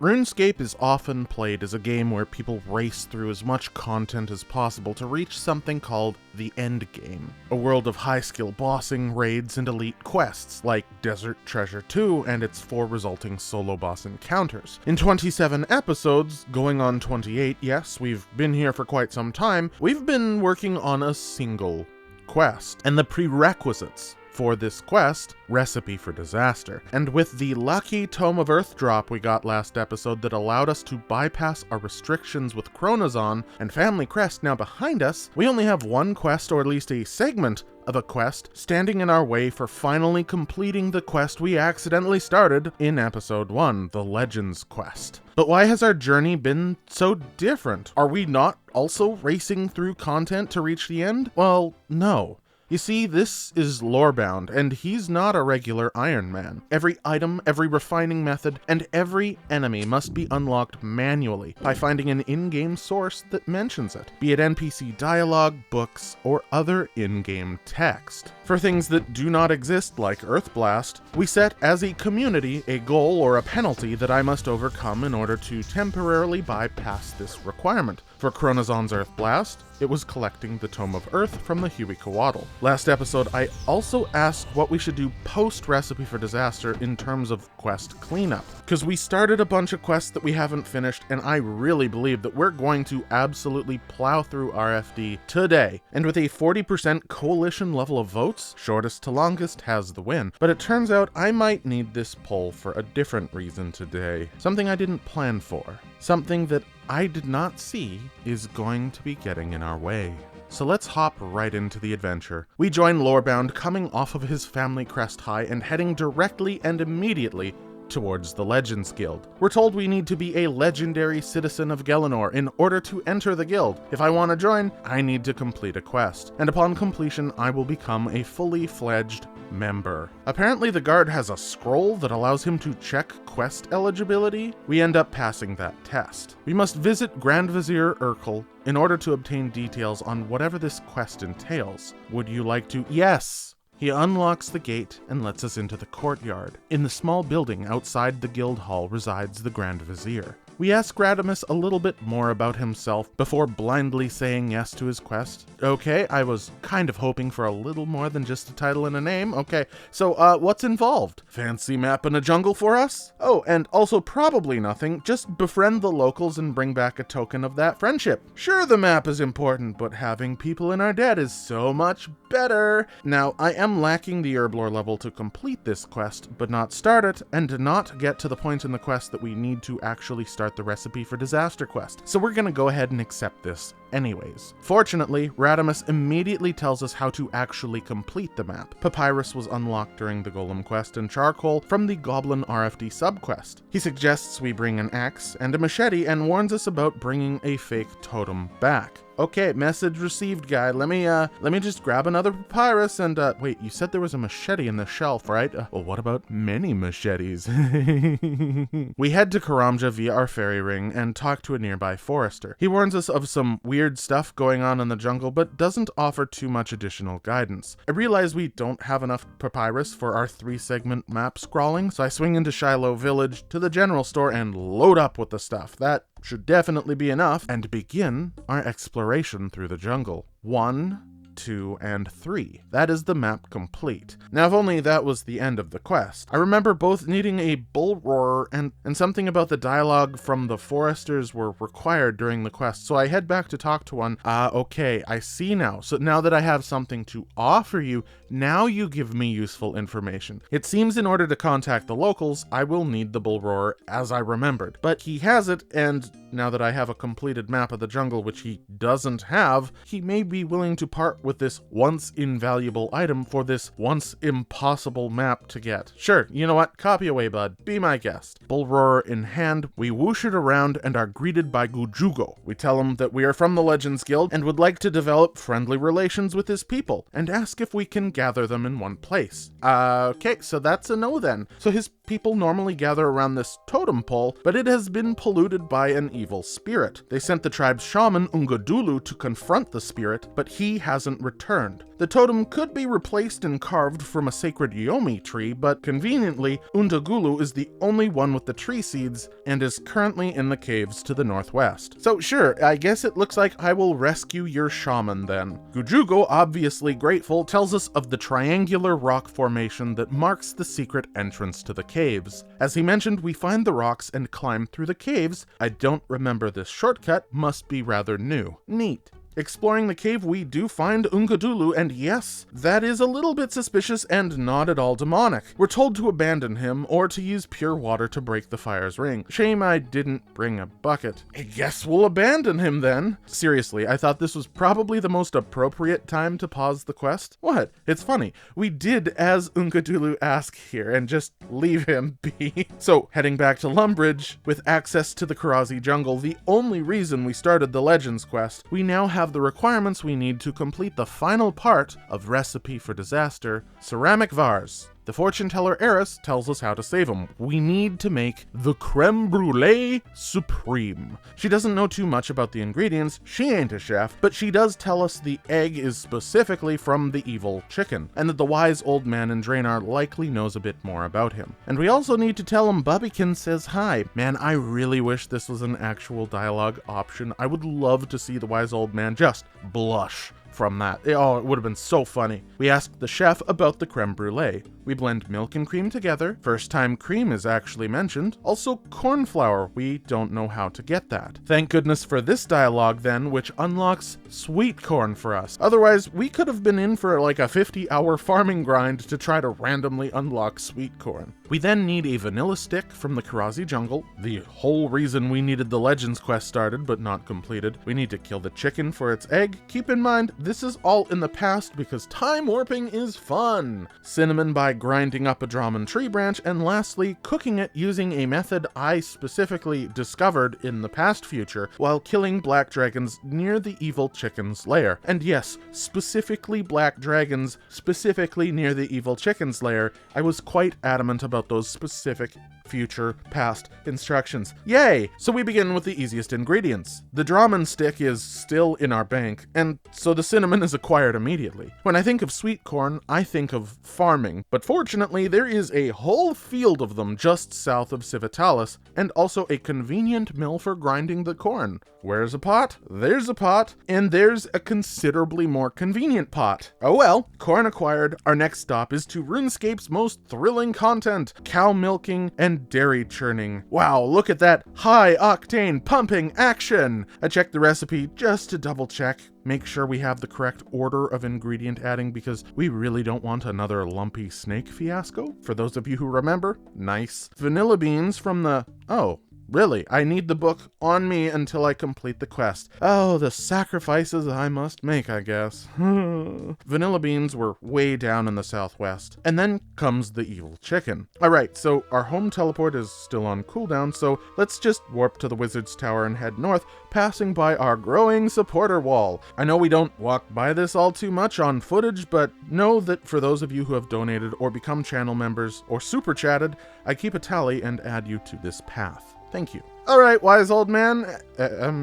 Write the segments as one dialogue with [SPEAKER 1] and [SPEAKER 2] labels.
[SPEAKER 1] RuneScape is often played as a game where people race through as much content as possible to reach something called the endgame, a world of high-skill bossing, raids, and elite quests, like Desert Treasure 2 and its 4 resulting solo boss encounters. In 27 episodes, going on 28, yes, we've been here for quite some time, we've been working on a single quest, and the prerequisites for this quest, Recipe for Disaster. And with the lucky Tome of Earth drop we got last episode that allowed us to bypass our restrictions with Chronozon and Family Crest now behind us, we only have one quest, or at least a segment of a quest, standing in our way for finally completing the quest we accidentally started in episode 1, the Legends quest. But why has our journey been so different? Are we not also racing through content to reach the end? Well, no. You see, this is Lorebound, and he's not a regular Iron Man. Every item, every refining method, and every enemy must be unlocked manually by finding an in-game source that mentions it, be it NPC dialogue, books, or other in-game text. For things that do not exist, like Earthblast, we set as a community a goal or a penalty that I must overcome in order to temporarily bypass this requirement. For Chronozon's Earthblast, it was collecting the Tome of Earth from the Huey Coatl. Last episode, I also asked what we should do post-Recipe for Disaster in terms of quest cleanup, because we started a bunch of quests that we haven't finished, and I really believe that we're going to absolutely plow through RFD today. And with a 40% coalition level of votes, shortest to longest has the win. But it turns out I might need this poll for a different reason today. Something I didn't plan for. Something that I did not see is going to be getting in our way. So let's hop right into the adventure. We join Lorebound coming off of his Family Crest high and heading directly and immediately towards the Legends Guild. We're told we need to be a legendary citizen of Gelinor in order to enter the guild. If I want to join, I need to complete a quest, and upon completion, I will become a fully fledged member. Apparently the guard has a scroll that allows him to check quest eligibility. We end up passing that test. We must visit Grand Vizier Urkel in order to obtain details on whatever this quest entails. Would you like to? Yes! He unlocks the gate and lets us into the courtyard. In the small building outside the guild hall resides the Grand Vizier. We ask Radamus a little bit more about himself before blindly saying yes to his quest. Okay, I was kind of hoping for a little more than just a title and a name. Okay, so what's involved? Fancy map in a jungle for us? Oh, and also probably nothing, just befriend the locals and bring back a token of that friendship. Sure, the map is important, but having people in our debt is so much better. Now, I am lacking the herblore level to complete this quest, but not start it, and not get to the point in the quest that we need to actually start the Recipe for Disaster quest. So we're gonna go ahead and accept this anyways. Fortunately, Radamus immediately tells us how to actually complete the map. Papyrus was unlocked during the Golem quest, and charcoal from the Goblin RFD subquest. He suggests we bring an axe and a machete and warns us about bringing a fake totem back. Okay, message received, guy. Let me just grab another papyrus and, wait, you said there was a machete in the shelf, right? Well, what about many machetes? We head to Karamja via our fairy ring and talk to a nearby forester. He warns us of some weird stuff going on in the jungle, but doesn't offer too much additional guidance. I realize we don't have enough papyrus for our 3-segment map scrawling, so I swing into Shiloh Village to the general store and load up with the stuff. That should definitely be enough, and begin our exploration through the jungle. 1, 2, and 3. That is the map complete. Now, if only that was the end of the quest. I remember both needing a bull roarer and something about the dialogue from the foresters were required during the quest, so I head back to talk to one. Okay, I see now. So now that I have something to offer you, now you give me useful information. It seems in order to contact the locals, I will need the bull roarer, as I remembered. But he has it, and now that I have a completed map of the jungle, which he doesn't have, he may be willing to part with this once invaluable item for this once impossible map to get. Sure, you know what? Copy away, bud. Be my guest. Bull roarer in hand, we whoosh it around and are greeted by Gujugo. We tell him that we are from the Legends Guild and would like to develop friendly relations with his people, and ask if we can gather them in one place. Okay, so that's a no then. So his people normally gather around this totem pole, but it has been polluted by an evil spirit. They sent the tribe's shaman, Ungadulu, to confront the spirit, but he hasn't wasn't returned. The totem could be replaced and carved from a sacred Yomi tree, but conveniently, Undagulu is the only one with the tree seeds and is currently in the caves to the northwest. So sure, I guess it looks like I will rescue your shaman then. Gujugo, obviously grateful, tells us of the triangular rock formation that marks the secret entrance to the caves. As he mentioned, we find the rocks and climb through the caves. I don't remember this shortcut, must be rather new. Neat. Exploring the cave, we do find Ungadulu, and yes, that is a little bit suspicious and not at all demonic. We're told to abandon him, or to use pure water to break the fire's ring. Shame I didn't bring a bucket. I guess we'll abandon him then. Seriously, I thought this was probably the most appropriate time to pause the quest. What? It's funny. We did as Ungadulu ask here, and just leave him be. So, heading back to Lumbridge, with access to the Karazi jungle, the only reason we started the Legends quest, we now have the requirements we need to complete the final part of Recipe for Disaster, Ceramic Vase. The fortune teller Eris tells us how to save them. We need to make the Crème Brûlée Supreme. She doesn't know too much about the ingredients, she ain't a chef, but she does tell us the egg is specifically from the evil chicken, and that the wise old man in Draenor likely knows a bit more about him. And we also need to tell him Bubbykins says hi. Man, I really wish this was an actual dialogue option. I would love to see the wise old man just blush from that. Oh, it would have been so funny. We asked the chef about the creme brulee. We blend milk and cream together. First time cream is actually mentioned. Also corn flour. We don't know how to get that. Thank goodness for this dialogue then, which unlocks sweet corn for us. Otherwise, we could have been in for like a 50-hour farming grind to try to randomly unlock sweet corn. We then need a vanilla stick from the Karazi jungle, the whole reason we needed the Legends quest started but not completed. We need to kill the chicken for its egg. Keep in mind, this is all in the past because time warping is fun. Cinnamon by grinding up a Draman tree branch, and lastly, cooking it using a method I specifically discovered in the past future while killing black dragons near the evil chicken's lair. And yes, specifically black dragons, specifically near the evil chicken's lair. I was quite adamant about those specific future past instructions. Yay! So we begin with the easiest ingredients. The Draman stick is still in our bank, and so the cinnamon is acquired immediately. When I think of sweet corn, I think of farming, but fortunately there is a whole field of them just south of Civitalis, and also a convenient mill for grinding the corn. Where's a pot? There's a pot, and there's a considerably more convenient pot. Oh well, corn acquired. Our next stop is to RuneScape's most thrilling content, cow milking and dairy churning. Wow, look at that high octane pumping action! I checked the recipe just to double check, make sure we have the correct order of ingredient adding because we really don't want another lumpy snake fiasco. For those of you who remember, nice. Vanilla beans from the... oh. Really, I need the book on me until I complete the quest. Oh, the sacrifices I must make, I guess. Vanilla beans were way down in the southwest. And then comes the evil chicken. Alright, so our home teleport is still on cooldown, so let's just warp to the wizard's tower and head north, passing by our growing supporter wall. I know we don't walk by this all too much on footage, but know that for those of you who have donated or become channel members or super chatted, I keep a tally and add you to this path. Thank you. Alright, wise old man.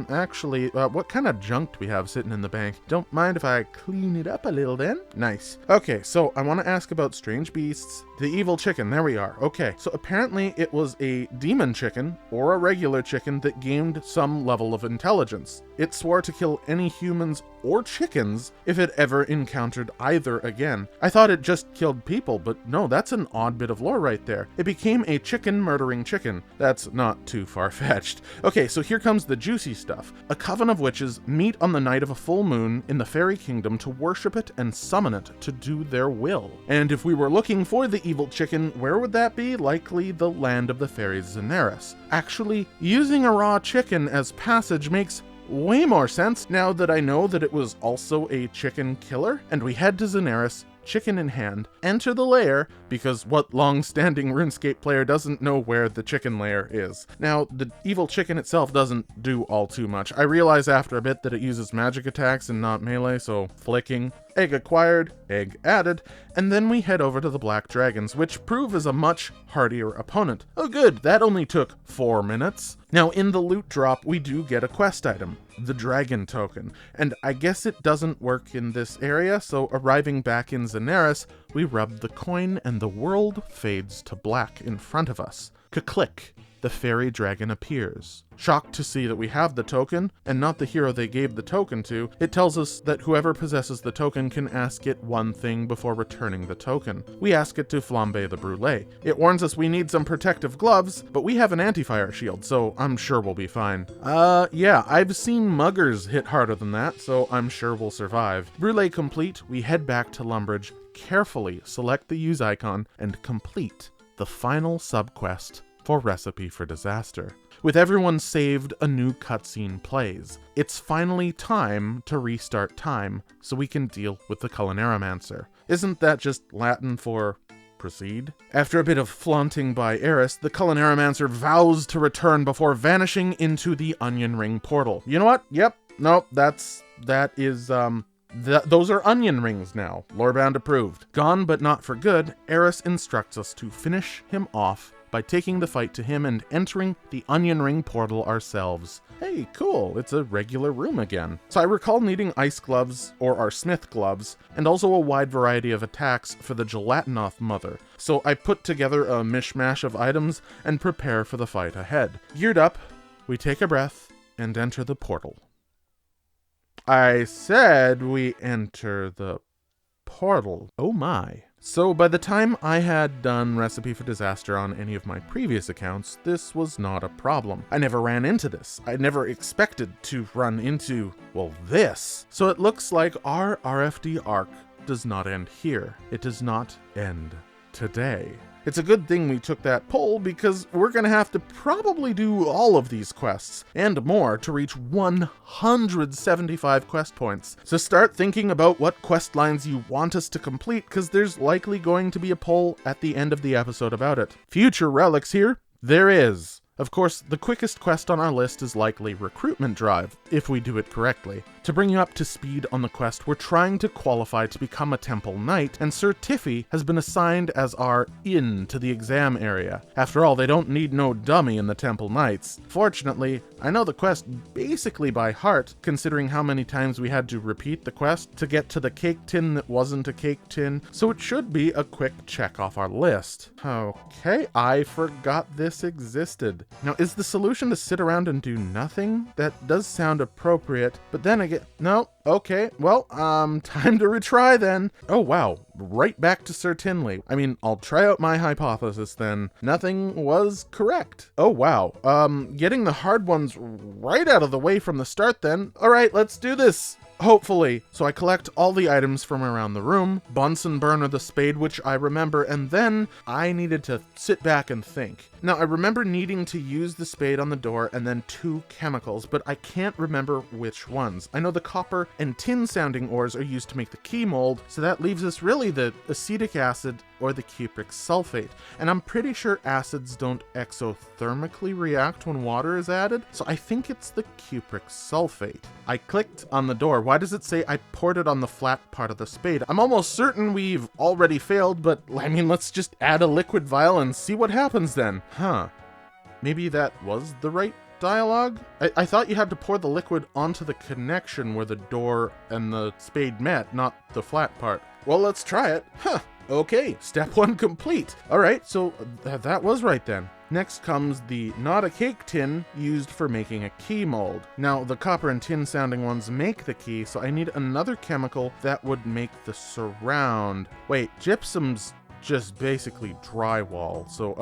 [SPEAKER 1] Actually, what kind of junk do we have sitting in the bank? Don't mind if I clean it up a little then? Nice. Okay, so I want to ask about strange beasts. The evil chicken, there we are. Okay, so apparently it was a demon chicken, or a regular chicken, that gained some level of intelligence. It swore to kill any humans or chickens if it ever encountered either again. I thought it just killed people, but no, that's an odd bit of lore right there. It became a chicken murdering chicken. That's not too far-fetched. Okay, so here comes the juicy stuff. A coven of witches meet on the night of a full moon in the fairy kingdom to worship it and summon it to do their will. And if we were looking for the evil chicken, where would that be? Likely the land of the fairies Zeneris. Actually, using a raw chicken as passage makes way more sense now that I know that it was also a chicken killer, and we head to Zeneris, chicken in hand, enter the lair, because what long-standing RuneScape player doesn't know where the chicken lair is? Now, the evil chicken itself doesn't do all too much. I realize after a bit that it uses magic attacks and not melee, so flicking. Egg acquired. egg added, and then we head over to the Black Dragons, which prove as a much hardier opponent. Oh good, that only took 4 minutes. Now in the loot drop, we do get a quest item, the Dragon Token, and I guess it doesn't work in this area, so arriving back in Zenaris, we rub the coin and the world fades to black in front of us. Ka-click. The fairy dragon appears. Shocked to see that we have the token, and not the hero they gave the token to, it tells us that whoever possesses the token can ask it one thing before returning the token. We ask it to flambe the brûlée. It warns us we need some protective gloves, but we have an anti-fire shield, so I'm sure we'll be fine. Yeah, I've seen muggers hit harder than that, so I'm sure we'll survive. Brûlée complete, we head back to Lumbridge, carefully select the use icon, and complete the final subquest for Recipe for Disaster. With everyone saved, a new cutscene plays. It's finally time to restart time, so we can deal with the Culinarimancer. Isn't that just Latin for proceed? After a bit of flaunting by Eris, the Culinarimancer vows to return before vanishing into the Onion Ring portal. You know what? Yep. No, those are onion rings now. Lorebound approved. Gone but not for good, Eris instructs us to finish him off by taking the fight to him and entering the Onion Ring portal ourselves. Hey, cool, it's a regular room again. So I recall needing ice gloves, or our smith gloves, and also a wide variety of attacks for the Gelatinoth mother. So I put together a mishmash of items and prepare for the fight ahead. Geared up, we take a breath and enter the portal. I said we enter the portal. Oh my. So by the time I had done Recipe for Disaster on any of my previous accounts, this was not a problem. I never ran into this. I never expected to run into, well, this. So it looks like our RFD arc does not end here. It does not end today. It's a good thing we took that poll because we're gonna have to probably do all of these quests and more to reach 175 quest points. So start thinking about what quest lines you want us to complete because there's likely going to be a poll at the end of the episode about it. Future relics here? There is. Of course, the quickest quest on our list is likely Recruitment Drive, if we do it correctly. To bring you up to speed on the quest, we're trying to qualify to become a Temple Knight, and Sir Tiffy has been assigned as our in to the exam area. After all, they don't need no dummy in the Temple Knights. Fortunately, I know the quest basically by heart, considering how many times we had to repeat the quest to get to the cake tin that wasn't a cake tin, so it should be a quick check off our list. Okay, I forgot this existed. Now, is the solution to sit around and do nothing? That does sound appropriate, but then again, no, okay, well, time to retry then. Oh wow, right back to Sir Tinley. I mean, I'll try out my hypothesis then. Nothing was correct. Oh wow, getting the hard ones right out of the way from the start then. All right, let's do this. Hopefully. So I collect all the items from around the room, Bunsen burner the spade, which I remember, and then I needed to sit back and think. Now, I remember needing to use the spade on the door and then 2 chemicals, but I can't remember which ones. I know the copper and tin sounding ores are used to make the key mold, so that leaves us really the acetic acid or the cupric sulfate. And I'm pretty sure acids don't exothermically react when water is added, so I think it's the cupric sulfate. I clicked on the door. Why does it say I poured it on the flat part of the spade? I'm almost certain we've already failed, but I mean, let's just add a liquid vial and see what happens then. Huh. Maybe that was the right dialogue? I thought you had to pour the liquid onto the connection where the door and the spade met, not the flat part. Well, let's try it. Huh. Okay, step 1 complete. All right, so that was right then. Next comes the not a cake tin used for making a key mold. Now, the copper and tin sounding ones make the key, so I need another chemical that would make the surround. Wait, gypsum's just basically drywall. So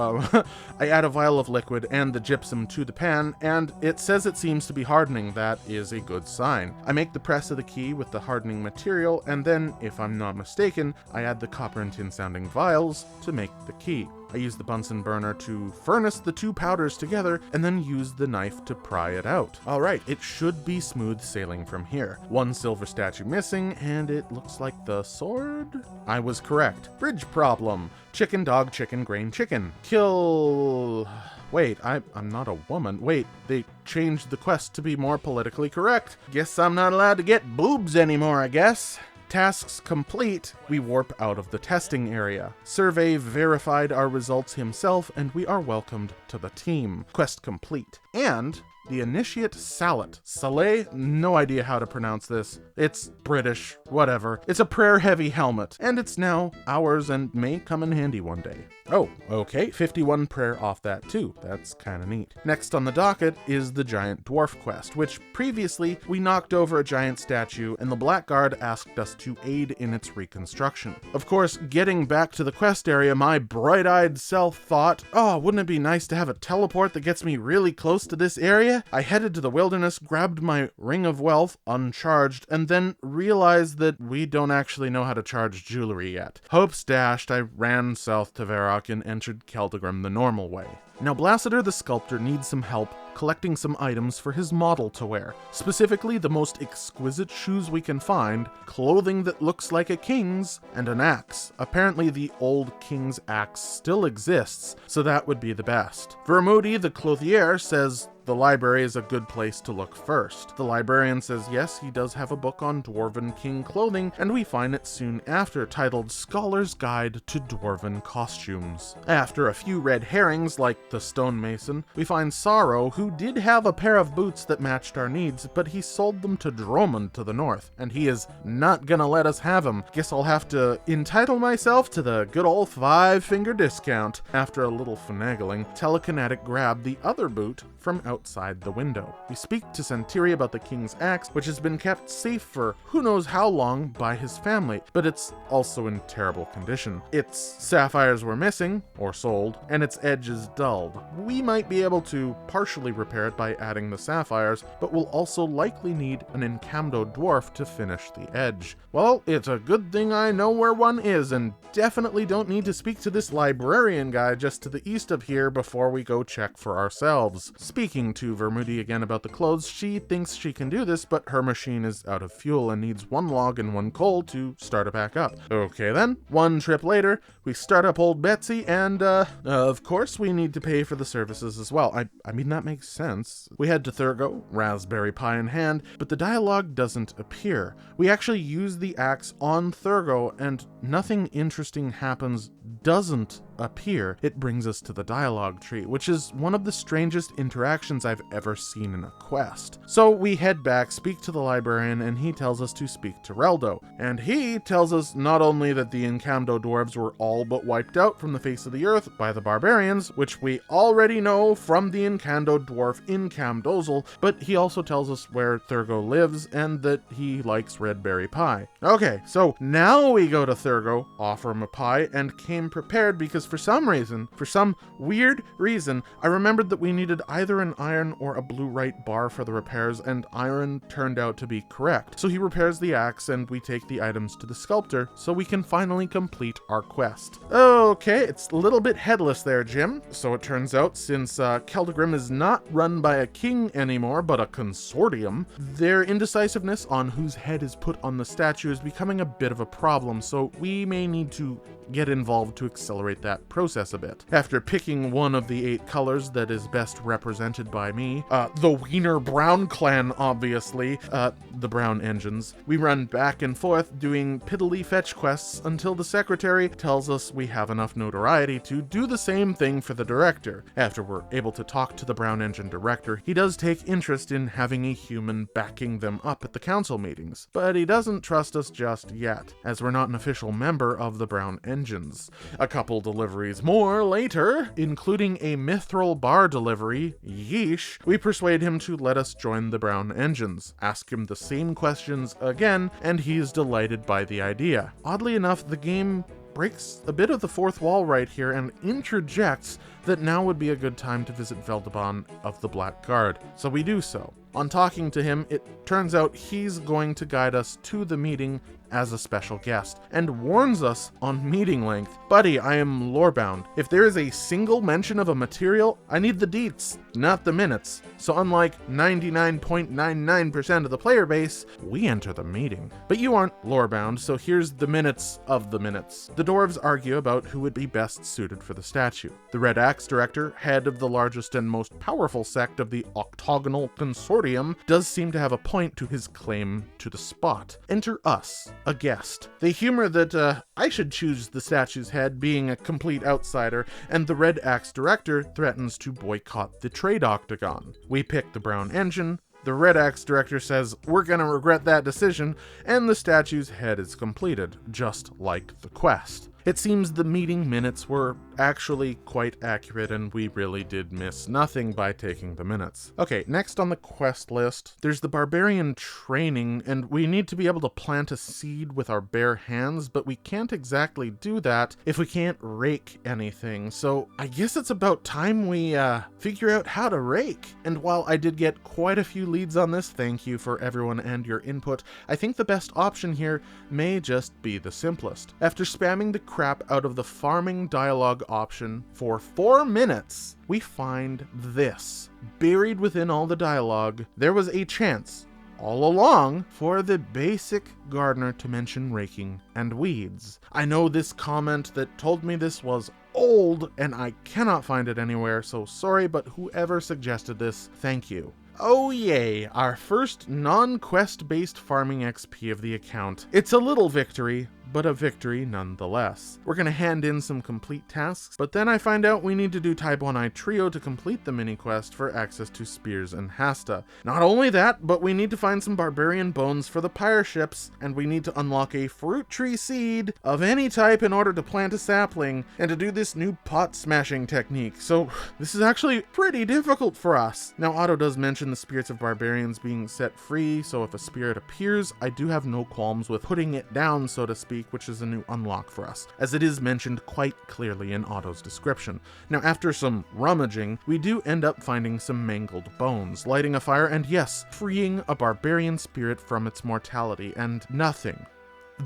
[SPEAKER 1] I add a vial of liquid and the gypsum to the pan, and it says it seems to be hardening. That is a good sign. I make the press of the key with the hardening material, and then, if I'm not mistaken, I add the copper and tin sounding vials to make the key. I use the Bunsen burner to furnace the 2 powders together and then use the knife to pry it out. Alright, it should be smooth sailing from here. 1 silver statue missing, and it looks like the sword? I was correct. Bridge problem. Chicken, dog, chicken, grain, chicken. Kill... Wait, I'm not a woman. Wait, they changed the quest to be more politically correct. Guess I'm not allowed to get boobs anymore, I guess. tasks complete, we warp out of the testing area. Survey verified our results himself, and we are welcomed to the team. Quest complete. And the initiate Saleh, no idea how to pronounce this. It's British, whatever. It's a prayer-heavy helmet, and it's now ours and may come in handy one day. Oh, okay, 51 prayer off that too. That's kinda neat. Next on the docket is the giant dwarf quest, which previously we knocked over a giant statue and the Blackguard asked us to aid in its reconstruction. Of course, getting back to the quest area, my bright-eyed self thought, oh, wouldn't it be nice to have a teleport that gets me really close to this area? I headed to the wilderness, grabbed my Ring of Wealth, uncharged, and then realized that we don't actually know how to charge jewelry yet. Hopes dashed, I ran south to Varrock and entered Keldegrim the normal way. Now Blacider the sculptor needs some help collecting some items for his model to wear. Specifically, the most exquisite shoes we can find, clothing that looks like a king's, and an axe. Apparently the old king's axe still exists, so that would be the best. Vermudi the clothier says the library is a good place to look first. The librarian says yes, he does have a book on Dwarven King clothing, and we find it soon after, titled Scholar's Guide to Dwarven Costumes. After a few red herrings, like the stonemason, we find Sorrow, who did have a pair of boots that matched our needs, but he sold them to Dromund to the north, and he is not gonna let us have them. Guess I'll have to entitle myself to the good old 5-finger discount. After a little finagling, Telekinetic grabbed the other boot from outside the window. We speak to Santiri about the king's axe, which has been kept safe for who knows how long by his family, but it's also in terrible condition. Its sapphires were missing, or sold, and its edge is dulled. We might be able to partially repair it by adding the sapphires, but we'll also likely need an Encamdo dwarf to finish the edge. Well, it's a good thing I know where one is, and definitely don't need to speak to this librarian guy just to the east of here before we go check for ourselves. Speaking to Vermudi again about the clothes, she thinks she can do this, but her machine is out of fuel and needs 1 log and 1 coal to start it back up. Okay then, 1 trip later, we start up old Betsy, and of course we need to pay for the services as well. I mean, that makes sense. We head to Thurgo, Raspberry Pi in hand, but the dialogue doesn't appear. We actually use the axe on Thurgo, and nothing interesting happens doesn't appear. It brings us to the dialogue tree, which is one of the strangest interactions I've ever seen in a quest. So we head back, speak to the librarian, and he tells us to speak to Reldo. And he tells us not only that the Encamdo dwarves were all but wiped out from the face of the earth by the barbarians, which we already know from the Encamdo dwarf in Camdozel, but he also tells us where Thurgo lives and that he likes red berry pie. Okay, so now we go to Thurgo, offer him a pie, and came prepared because for some weird reason, I remembered that we needed either an iron or a blue-right bar for the repairs, and iron turned out to be correct. So he repairs the axe, and we take the items to the sculptor, so we can finally complete our quest. Okay, it's a little bit headless there, Jim. So it turns out, since Keldegrim is not run by a king anymore, but a consortium, their indecisiveness on whose head is put on the statue is becoming a bit of a problem, so we may need to get involved to accelerate that process a bit. After picking one of the 8 colors that is best represented by me, the Wiener Brown clan, obviously, the Brown engines, we run back and forth doing piddly fetch quests until the secretary tells us we have enough notoriety to do the same thing for the director. After we're able to talk to the Brown engine director, he does take interest in having a human backing them up at the council meetings, but he doesn't trust us just yet, as we're not an official member of the Brown engines. A couple deliveries more later, including a mithril bar delivery, yeesh, we persuade him to let us join the Brown engines, ask him the same questions again, and he's delighted by the idea. Oddly enough, the game breaks a bit of the fourth wall right here and interjects that now would be a good time to visit Veldeban of the Black Guard, so we do so. On talking to him, it turns out he's going to guide us to the meeting as a special guest, and warns us on meeting length. Buddy, I am lorebound. If there is a single mention of a material, I need the deets, not the minutes. So unlike 99.99% of the player base, we enter the meeting. But you aren't lorebound, so here's the minutes of the minutes. The dwarves argue about who would be best suited for the statue. The Red Axe Director, head of the largest and most powerful sect of the Octagonal Consortium, does seem to have a point to his claim to the spot. Enter us, a guest. They humor that I should choose the statue's head, being a complete outsider, and the Red Axe director threatens to boycott the trade octagon. We pick the brown engine. The Red Axe director says we're gonna regret that decision, and the statue's head is completed, just like the quest. It seems the meeting minutes were actually quite accurate, and we really did miss nothing by taking the minutes. Okay, next on the quest list, there's the Barbarian training, and we need to be able to plant a seed with our bare hands, but we can't exactly do that if we can't rake anything. So I guess it's about time we figure out how to rake. And while I did get quite a few leads on this, thank you for everyone and your input, I think the best option here may just be the simplest. After spamming the crap out of the farming dialogue option for 4 minutes, we find this. Buried within all the dialogue, there was a chance all along for the basic gardener to mention raking and weeds. I know this comment that told me this was old, and I cannot find it anywhere, so sorry, but whoever suggested this, thank you. Oh yay, our first non-quest based farming XP of the account. It's a little victory, but a victory nonetheless. We're gonna hand in some complete tasks, but then I find out we need to do Type 1I Trio to complete the mini quest for access to Spears and Hasta. Not only that, but we need to find some Barbarian bones for the pyre ships, and we need to unlock a fruit tree seed of any type in order to plant a sapling, and to do this new pot smashing technique. So this is actually pretty difficult for us. Now Otto does mention the spirits of barbarians being set free, so if a spirit appears, I do have no qualms with putting it down, so to speak, which is a new unlock for us, as it is mentioned quite clearly in Otto's description. Now, after some rummaging, we do end up finding some mangled bones, lighting a fire, and yes, freeing a barbarian spirit from its mortality, and nothing.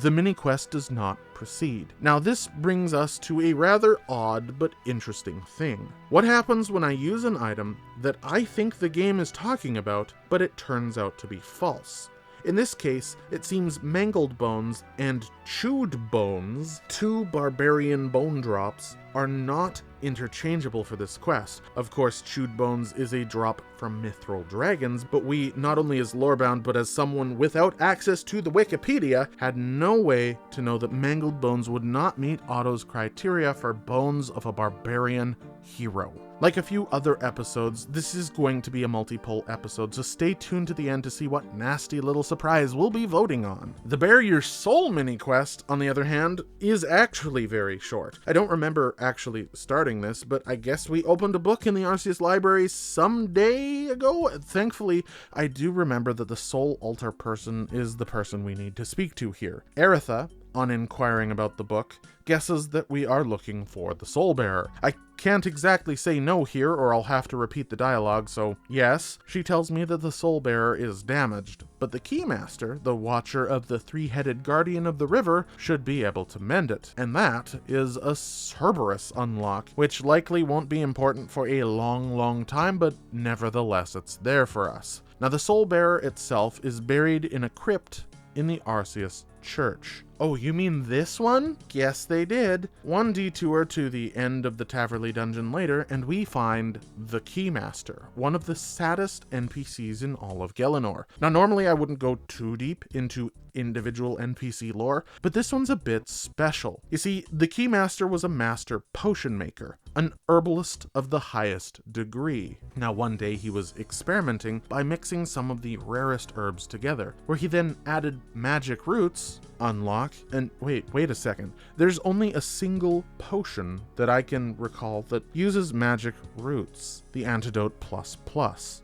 [SPEAKER 1] The mini-quest does not proceed. Now, this brings us to a rather odd but interesting thing. What happens when I use an item that I think the game is talking about, but it turns out to be false? In this case, it seems mangled bones and chewed bones, 2 barbarian bone drops, are not interchangeable for this quest. Of course, chewed bones is a drop from mithril dragons, but we, not only as Lorebound, but as someone without access to the Wikipedia, had no way to know that mangled bones would not meet Otto's criteria for bones of a barbarian hero. Like a few other episodes, this is going to be a multi-poll episode, so stay tuned to the end to see what nasty little surprise we'll be voting on. The Bare Your Soul mini-quest, on the other hand, is actually very short. I don't remember actually starting this, but I guess we opened a book in the Arceus library some day ago. Thankfully, I do remember that the Soul Altar person is the person we need to speak to here. Aretha, on inquiring about the book, guesses that we are looking for the Soul Bearer. I can't exactly say no here, or I'll have to repeat the dialogue, so yes, she tells me that the Soul Bearer is damaged, but the Keymaster, the Watcher of the 3-headed Guardian of the River, should be able to mend it, and that is a Cerberus unlock, which likely won't be important for a long time, but nevertheless it's there for us. Now, the Soul Bearer itself is buried in a crypt in the Arceus Church. Oh, you mean this one? Yes, they did. One detour to the end of the Taverley dungeon later, and we find the Keymaster, one of the saddest NPCs in all of Gelinor. Now, normally I wouldn't go too deep into individual NPC lore, but this one's a bit special. You see, the Keymaster was a master potion maker, an herbalist of the highest degree. Now, one day he was experimenting by mixing some of the rarest herbs together, where he then added magic roots, unlock, and wait a second. There's only a single potion that I can recall that uses magic roots, the Antidote Plus.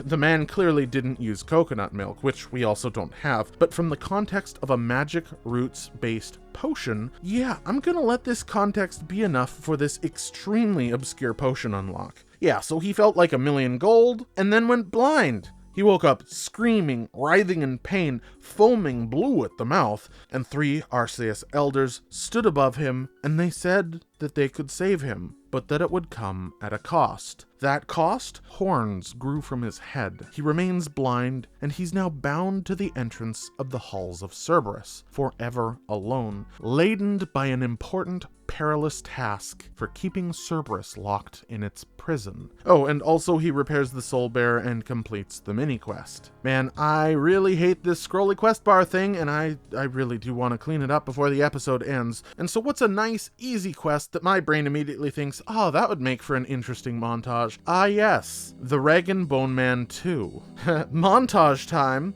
[SPEAKER 1] The man clearly didn't use coconut milk, which we also don't have, but from the context of a magic roots-based potion, yeah, I'm gonna let this context be enough for this extremely obscure potion unlock. Yeah, so he felt like 1,000,000 gold, and then went blind. He woke up screaming, writhing in pain, foaming blue at the mouth, and 3 Arceus elders stood above him, and they said, that they could save him, but that it would come at a cost. That cost? Horns grew from his head. He remains blind, and he's now bound to the entrance of the halls of Cerberus, forever alone, laden by an important, perilous task for keeping Cerberus locked in its prison. Oh, and also he repairs the soul bear and completes the mini-quest. Man, I really hate this scrolly quest bar thing, and I really do want to clean it up before the episode ends. And so what's a nice, easy quest that my brain immediately thinks, oh, that would make for an interesting montage? Ah yes, the Rag & Bone Man 2. Montage time!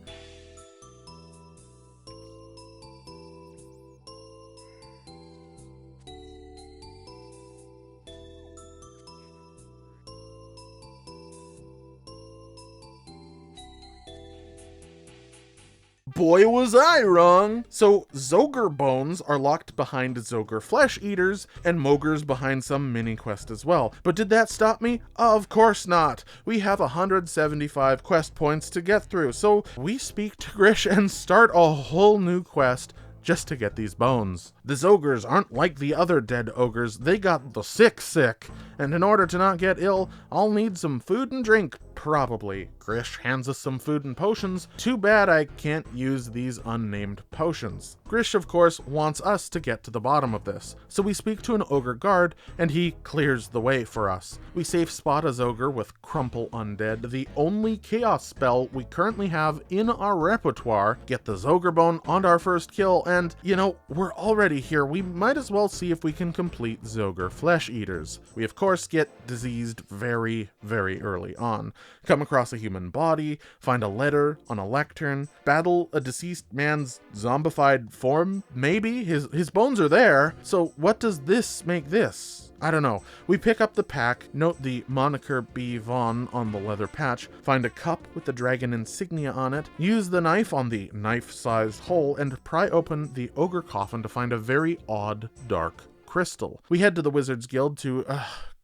[SPEAKER 1] Boy, was I wrong! So, Zogre bones are locked behind Zogre flesh eaters, and Mogres behind some mini-quest as well. But did that stop me? Of course not! We have 175 quest points to get through, so we speak to Grish and start a whole new quest just to get these bones. The Zogres aren't like the other dead ogres, they got the sick, and in order to not get ill, I'll need some food and drink, probably. Grish hands us some food and potions. Too bad I can't use these unnamed potions. Grish, of course, wants us to get to the bottom of this, so we speak to an ogre guard, and he clears the way for us. We safe spot a Zogre with Crumple Undead, the only chaos spell we currently have in our repertoire, get the Zogre bone on our first kill, and, you know, we're already here, we might as well see if we can complete Zogre flesh eaters. We of course get diseased very, very early on. Come across a human body, find a letter on a lectern, battle a deceased man's zombified form, maybe? His bones are there, so what does this make this? I don't know. We pick up the pack, note the moniker B. Vaughn on the leather patch, find a cup with the dragon insignia on it, use the knife on the knife-sized hole, and pry open the ogre coffin to find a very odd, dark crystal. We head to the Wizard's Guild to,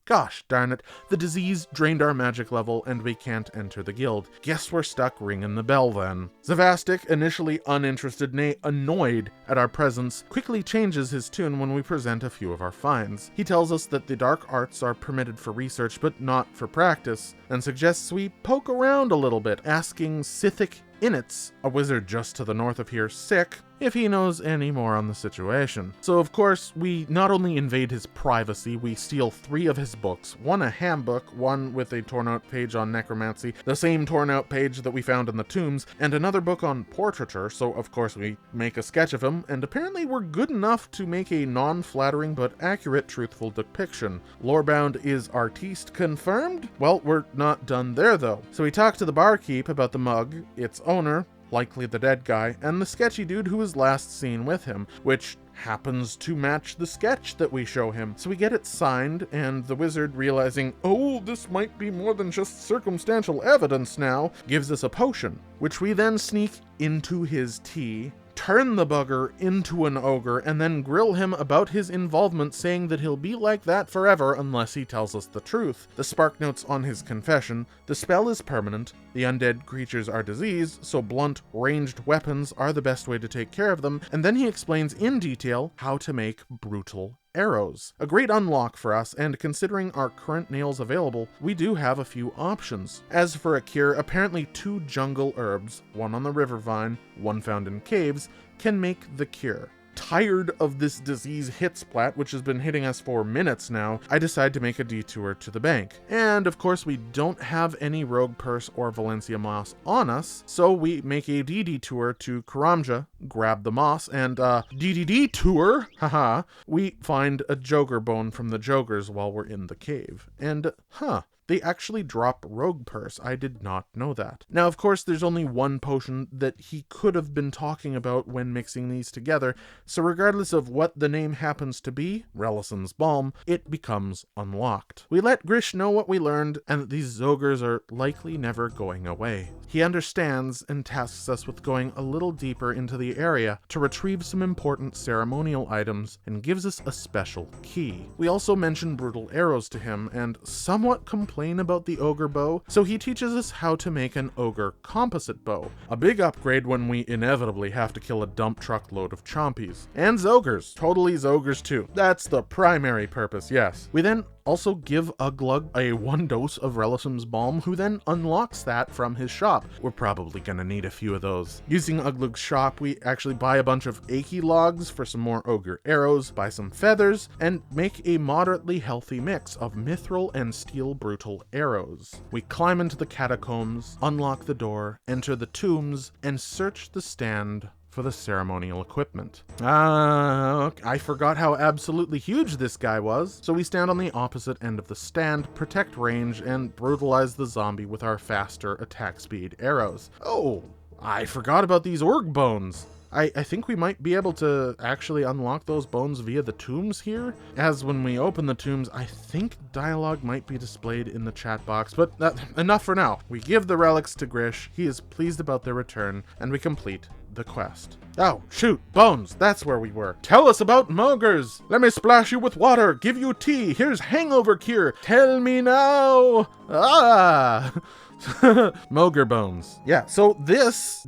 [SPEAKER 1] gosh darn it, the disease drained our magic level and we can't enter the guild. Guess we're stuck ringing the bell then. Zavastic, initially uninterested, nay annoyed at our presence, quickly changes his tune when we present a few of our finds. He tells us that the dark arts are permitted for research but not for practice, and suggests we poke around a little bit, asking Scythic Inits, a wizard just to the north of here, Sick, if he knows any more on the situation. So of course, we not only invade his privacy, we steal 3 of his books, one a handbook, one with a torn out page on necromancy, the same torn out page that we found in the tombs, and another book on portraiture, so of course we make a sketch of him, and apparently we're good enough to make a non-flattering but accurate truthful depiction. Lorebound is artiste confirmed? Well, we're not done there though. So we talk to the barkeep about the mug, its owner, likely the dead guy, and the sketchy dude who was last seen with him, which happens to match the sketch that we show him. So we get it signed, and the wizard, realizing, oh, this might be more than just circumstantial evidence now, gives us a potion, which we then sneak into his tea, turn the bugger into an ogre, and then grill him about his involvement, saying that he'll be like that forever unless he tells us the truth. The spark notes on his confession: the spell is permanent, the undead creatures are diseased, so blunt, ranged weapons are the best way to take care of them, and then he explains in detail how to make brutal arrows. A great unlock for us, and considering our current nails available, we do have a few options. As for a cure, apparently 2 jungle herbs, one on the river vine, one found in caves, can make the cure. Tired of this disease hit splat, which has been hitting us for minutes now, I decide to make a detour to the bank. And of course we don't have any rogue purse or Valencia moss on us, so we make a detour to Karamja, grab the moss, and detour, haha, we find a Joger bone from the Jogers while we're in the cave. And they actually drop rogue purse. I did not know that. Now, of course, there's only one potion that he could have been talking about when mixing these together, so regardless of what the name happens to be, Relison's Balm, it becomes unlocked. We let Grish know what we learned, and that these Zogres are likely never going away. He understands and tasks us with going a little deeper into the area to retrieve some important ceremonial items, and gives us a special key. We also mention brutal arrows to him, and somewhat complain complain about the ogre bow, so he teaches us how to make an ogre composite bow. A big upgrade when we inevitably have to kill a dump truck load of chompies. And Zogres. Totally Zogres too. That's the primary purpose, yes. We then also give Uglug a 1 dose of Relisum's Balm, who then unlocks that from his shop. We're probably gonna need a few of those. Using Uglug's shop, we actually buy a bunch of achy logs for some more ogre arrows, buy some feathers, and make a moderately healthy mix of mithril and steel brutal arrows. We climb into the catacombs, unlock the door, enter the tombs, and search the stand for the ceremonial equipment. I forgot how absolutely huge this guy was. So we stand on the opposite end of the stand, protect range, and brutalize the zombie with our faster attack speed arrows. Oh, I forgot about these org bones. I think we might be able to actually unlock those bones via the tombs here, as when we open the tombs, I think dialogue might be displayed in the chat box, but enough for now. We give the relics to Grish, he is pleased about their return, and we complete the quest. Oh, shoot, bones, that's where we were. Tell us about Mogres. Let me splash you with water, give you tea, here's hangover cure. Tell me now. Mogre bones. Yeah, so this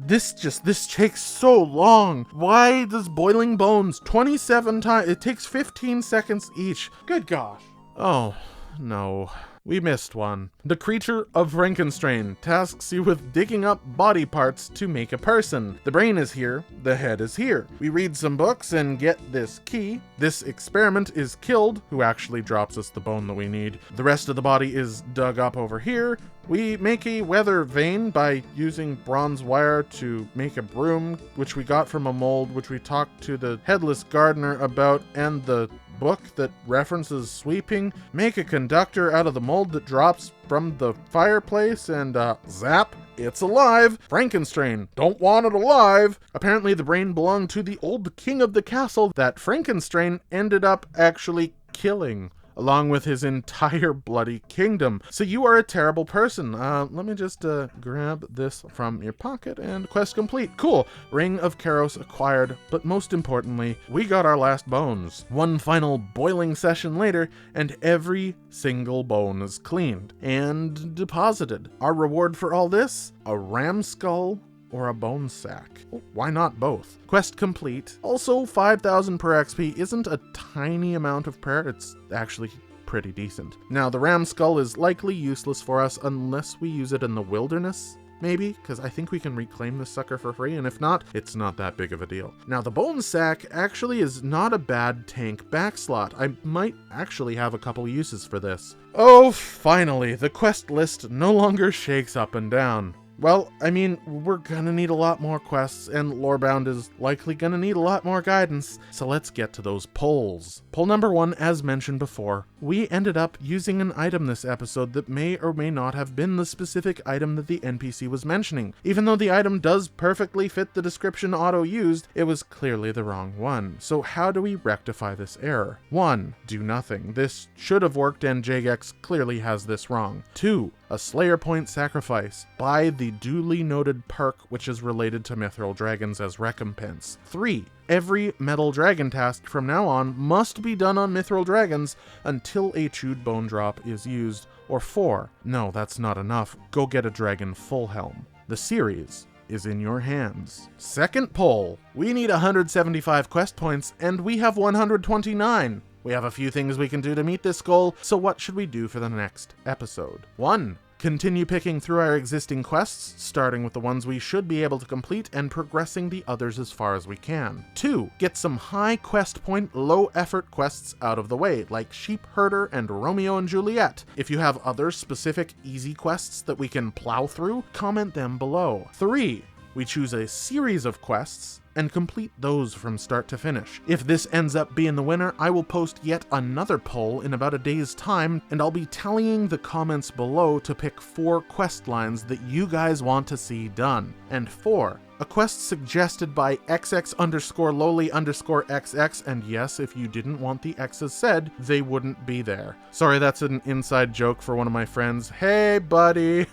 [SPEAKER 1] takes so long. Why does boiling bones 27 times? It takes 15 seconds each. Good gosh. Oh, no. We missed one. The creature of Frankenstein tasks you with digging up body parts to make a person. The brain is here, the head is here. We read some books and get this key. This experiment is killed, who actually drops us the bone that we need. The rest of the body is dug up over here. We make a weather vane by using bronze wire to make a broom, which we got from a mold, which we talked to the headless gardener about, and the book that references sweeping. Make a conductor out of the mold that drops from the fireplace, and zap, it's alive. Frankenstein, don't want it alive. Apparently the brain belonged to the old king of the castle that Frankenstein ended up actually killing, along with his entire bloody kingdom. So you are a terrible person. Let me just grab this from your pocket, and quest complete. Cool. Ring of Karos acquired, but most importantly, we got our last bones. One final boiling session later, and every single bone is cleaned and deposited. Our reward for all this? A ram skull or a bone sack. Why not both? Quest complete. Also, 5,000 per XP isn't a tiny amount of prayer, it's actually pretty decent. Now, the ram skull is likely useless for us unless we use it in the wilderness, maybe, because I think we can reclaim this sucker for free, and if not, it's not that big of a deal. Now, the bone sack actually is not a bad tank backslot. I might actually have a couple uses for this. Oh, finally, the quest list no longer shakes up and down. Well, I mean, we're gonna need a lot more quests, and Lorebound is likely gonna need a lot more guidance, so let's get to those polls. Poll number 1, as mentioned before, we ended up using an item this episode that may or may not have been the specific item that the NPC was mentioning. Even though the item does perfectly fit the description Otto used, it was clearly the wrong one. So how do we rectify this error? 1. Do nothing. This should have worked, and Jagex clearly has this wrong. 2. A Slayer Point sacrifice. Buy the duly noted perk which is related to Mithril Dragons as recompense. 3. Every Metal Dragon task from now on must be done on Mithril Dragons until a Chewed Bone Drop is used. Or 4. No, that's not enough. Go get a Dragon Full Helm. The series is in your hands. Second poll. We need 175 quest points, and we have 129. We have a few things we can do to meet this goal, so what should we do for the next episode? 1. Continue picking through our existing quests, starting with the ones we should be able to complete and progressing the others as far as we can. 2. Get some high quest point, low effort quests out of the way, like Sheep Herder and Romeo and Juliet. If you have other specific easy quests that we can plow through, comment them below. 3. We choose a series of quests and complete those from start to finish. If this ends up being the winner, I will post yet another poll in about a day's time, and I'll be tallying the comments below to pick 4 quest lines that you guys want to see done. And 4. A quest suggested by XX_lowly_XX, and yes, if you didn't want the X's said, they wouldn't be there. Sorry, that's an inside joke for one of my friends. Hey, buddy!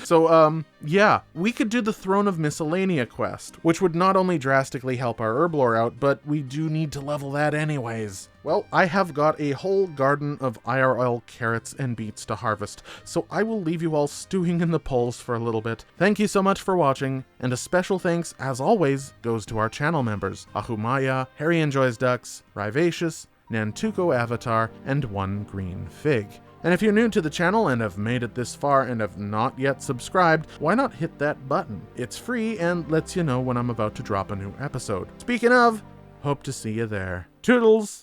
[SPEAKER 1] So, yeah, we could do the Throne of Miscellanea quest, which would not only drastically help our Herblore out, but we do need to level that anyways. Well, I have got a whole garden of IRL carrots and beets to harvest, so I will leave you all stewing in the polls for a little bit. Thank you so much for watching, and a special thanks, as always, goes to our channel members, Ahumaya, Harry Enjoys Ducks, Rivacious, Nantuko Avatar, and One Green Fig. And if you're new to the channel and have made it this far and have not yet subscribed, why not hit that button? It's free and lets you know when I'm about to drop a new episode. Speaking of, hope to see you there. Toodles!